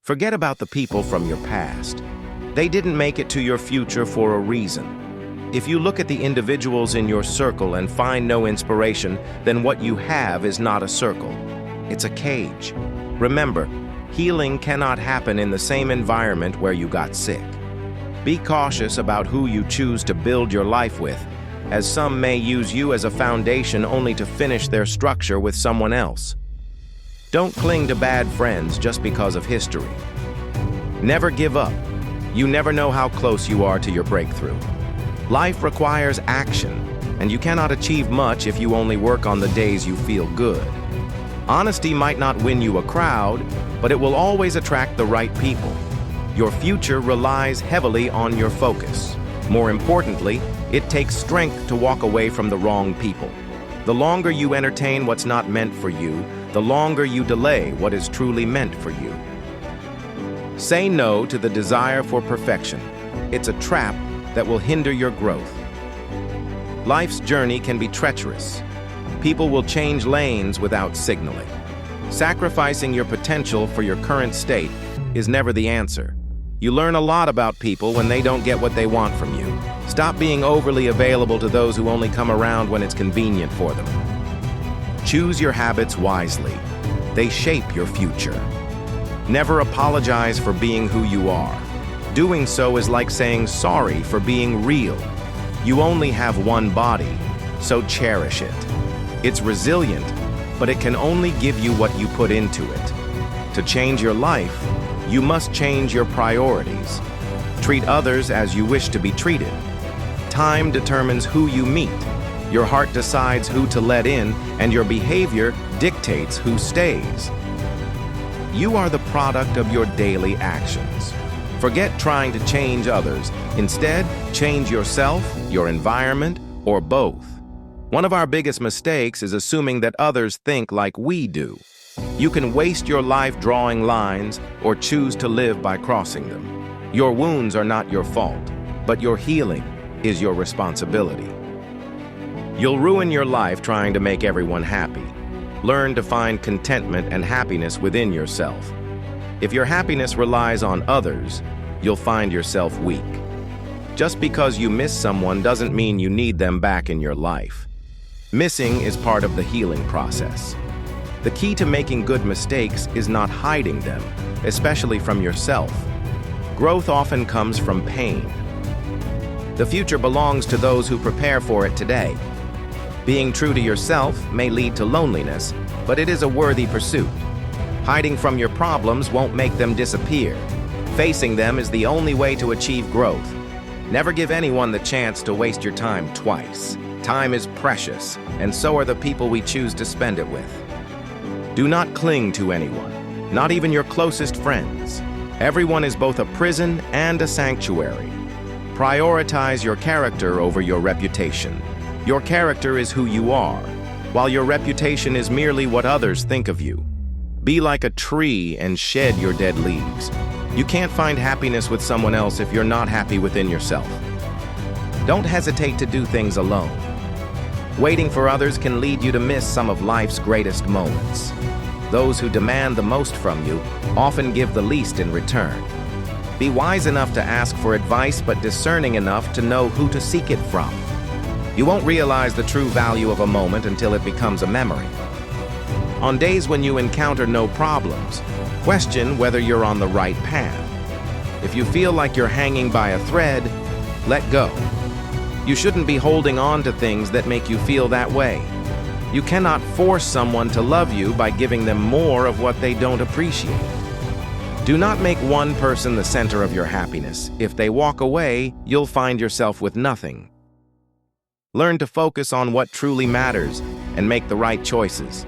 Forget about the people from your past. They didn't make it to your future for a reason. If you look at the individuals in your circle and find no inspiration, then what you have is not a circle. It's a cage. Remember, healing cannot happen in the same environment where you got sick. Be cautious about who you choose to build your life with, as some may use you as a foundation only to finish their structure with someone else. Don't cling to bad friends just because of history. Never give up. You never know how close you are to your breakthrough. Life requires action, and you cannot achieve much if you only work on the days you feel good. Honesty might not win you a crowd, but it will always attract the right people. Your future relies heavily on your focus. More importantly, it takes strength to walk away from the wrong people. The longer you entertain what's not meant for you, the longer you delay what is truly meant for you. Say no to the desire for perfection. It's a trap that will hinder your growth. Life's journey can be treacherous. People will change lanes without signaling. Sacrificing your potential for your current state is never the answer. You learn a lot about people when they don't get what they want from you. Stop being overly available to those who only come around when it's convenient for them. Choose your habits wisely. They shape your future. Never apologize for being who you are. Doing so is like saying sorry for being real. You only have one body, so cherish it. It's resilient, but it can only give you what you put into it. To change your life, you must change your priorities. Treat others as you wish to be treated. Time determines who you meet. Your heart decides who to let in, and your behavior dictates who stays. You are the product of your daily actions. Forget trying to change others. Instead, change yourself, your environment, or both. One of our biggest mistakes is assuming that others think like we do. You can waste your life drawing lines or choose to live by crossing them. Your wounds are not your fault, but your healing is your responsibility. You'll ruin your life trying to make everyone happy. Learn to find contentment and happiness within yourself. If your happiness relies on others, you'll find yourself weak. Just because you miss someone doesn't mean you need them back in your life. Missing is part of the healing process. The key to making good mistakes is not hiding them, especially from yourself. Growth often comes from pain. The future belongs to those who prepare for it today. Being true to yourself may lead to loneliness, but it is a worthy pursuit. Hiding from your problems won't make them disappear. Facing them is the only way to achieve growth. Never give anyone the chance to waste your time twice. Time is precious, and so are the people we choose to spend it with. Do not cling to anyone, not even your closest friends. Everyone is both a prison and a sanctuary. Prioritize your character over your reputation. Your character is who you are, while your reputation is merely what others think of you. Be like a tree and shed your dead leaves. You can't find happiness with someone else if you're not happy within yourself. Don't hesitate to do things alone. Waiting for others can lead you to miss some of life's greatest moments. Those who demand the most from you often give the least in return. Be wise enough to ask for advice, but discerning enough to know who to seek it from. You won't realize the true value of a moment until it becomes a memory. On days when you encounter no problems, question whether you're on the right path. If you feel like you're hanging by a thread, let go. You shouldn't be holding on to things that make you feel that way. You cannot force someone to love you by giving them more of what they don't appreciate. Do not make one person the center of your happiness. If they walk away, you'll find yourself with nothing. Learn to focus on what truly matters and make the right choices.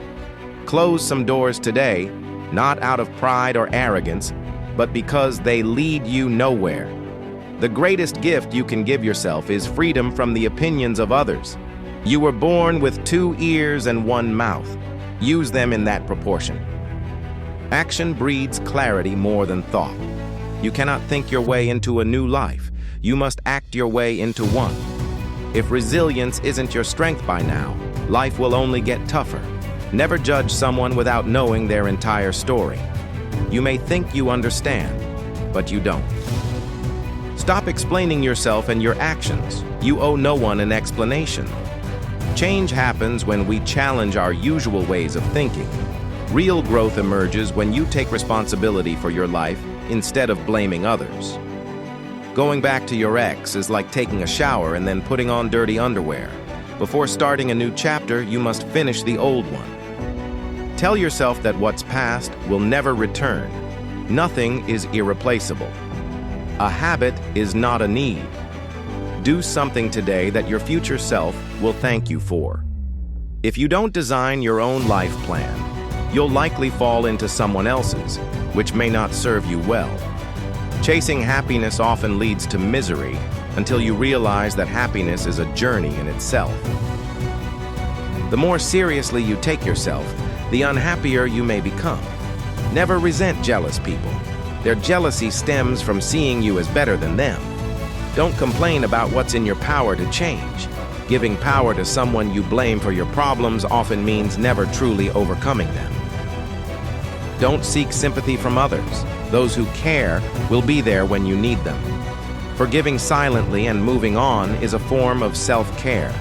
Close some doors today, not out of pride or arrogance, but because they lead you nowhere. The greatest gift you can give yourself is freedom from the opinions of others. You were born with 2 ears and 1 mouth. Use them in that proportion. Action breeds clarity more than thought. You cannot think your way into a new life. You must act your way into one. If resilience isn't your strength by now, life will only get tougher. Never judge someone without knowing their entire story. You may think you understand, but you don't. Stop explaining yourself and your actions. You owe no one an explanation. Change happens when we challenge our usual ways of thinking. Real growth emerges when you take responsibility for your life instead of blaming others. Going back to your ex is like taking a shower and then putting on dirty underwear. Before starting a new chapter, you must finish the old one. Tell yourself that what's past will never return. Nothing is irreplaceable. A habit is not a need. Do something today that your future self will thank you for. If you don't design your own life plan, you'll likely fall into someone else's, which may not serve you well. Chasing happiness often leads to misery until you realize that happiness is a journey in itself. The more seriously you take yourself, the unhappier you may become. Never resent jealous people. Their jealousy stems from seeing you as better than them. Don't complain about what's in your power to change. Giving power to someone you blame for your problems often means never truly overcoming them. Don't seek sympathy from others. Those who care will be there when you need them. Forgiving silently and moving on is a form of self-care.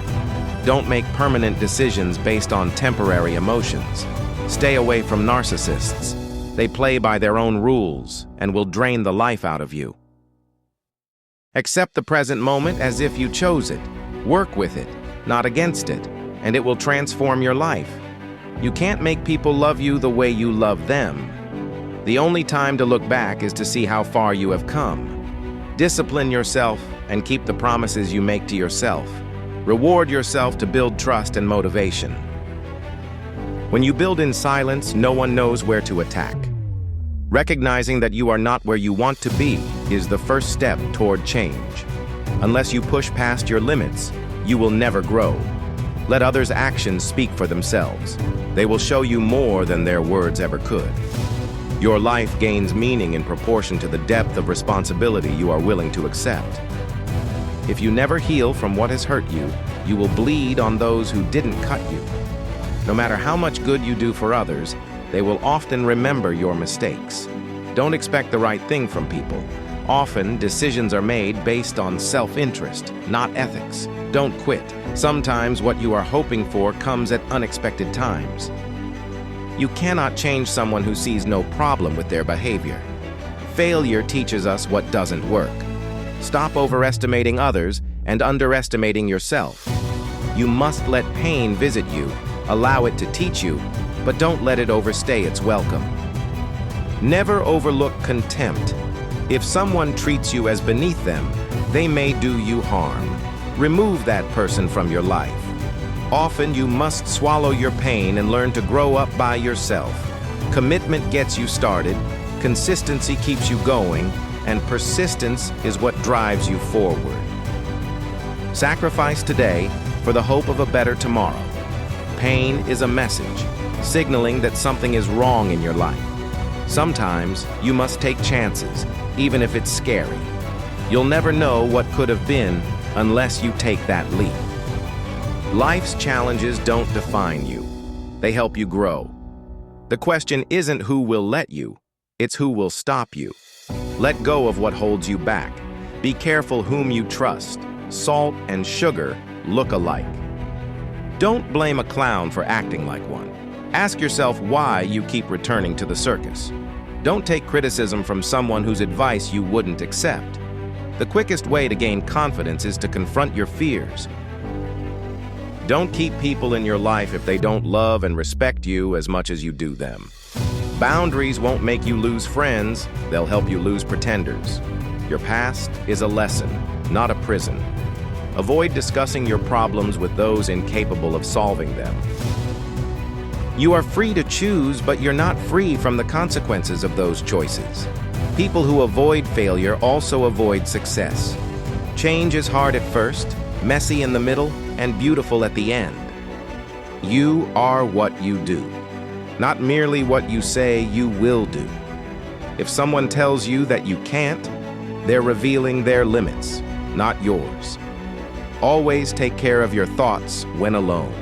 Don't make permanent decisions based on temporary emotions. Stay away from narcissists. They play by their own rules and will drain the life out of you. Accept the present moment as if you chose it. Work with it, not against it, and it will transform your life. You can't make people love you the way you love them. The only time to look back is to see how far you have come. Discipline yourself and keep the promises you make to yourself. Reward yourself to build trust and motivation. When you build in silence, no one knows where to attack. Recognizing that you are not where you want to be is the first step toward change. Unless you push past your limits, you will never grow. Let others' actions speak for themselves. They will show you more than their words ever could. Your life gains meaning in proportion to the depth of responsibility you are willing to accept. If you never heal from what has hurt you, you will bleed on those who didn't cut you. No matter how much good you do for others, they will often remember your mistakes. Don't expect the right thing from people. Often, decisions are made based on self-interest, not ethics. Don't quit. Sometimes what you are hoping for comes at unexpected times. You cannot change someone who sees no problem with their behavior. Failure teaches us what doesn't work. Stop overestimating others and underestimating yourself. You must let pain visit you, allow it to teach you, but don't let it overstay its welcome. Never overlook contempt. If someone treats you as beneath them, they may do you harm. Remove that person from your life. Often you must swallow your pain and learn to grow up by yourself. Commitment gets you started, consistency keeps you going, and persistence is what drives you forward. Sacrifice today for the hope of a better tomorrow. Pain is a message, signaling that something is wrong in your life. Sometimes you must take chances, even if it's scary. You'll never know what could have been unless you take that leap. Life's challenges don't define you. They help you grow. The question isn't who will let you, it's who will stop you. Let go of what holds you back. Be careful whom you trust. Salt and sugar look alike. Don't blame a clown for acting like one. Ask yourself why you keep returning to the circus. Don't take criticism from someone whose advice you wouldn't accept. The quickest way to gain confidence is to confront your fears. Don't keep people in your life if they don't love and respect you as much as you do them. Boundaries won't make you lose friends, they'll help you lose pretenders. Your past is a lesson, not a prison. Avoid discussing your problems with those incapable of solving them. You are free to choose, but you're not free from the consequences of those choices. People who avoid failure also avoid success. Change is hard at first, messy in the middle, and beautiful at the end. You are what you do, not merely what you say you will do. If someone tells you that you can't, they're revealing their limits, not yours. Always take care of your thoughts when alone,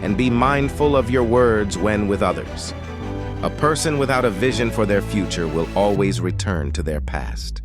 and be mindful of your words when with others. A person without a vision for their future will always return to their past.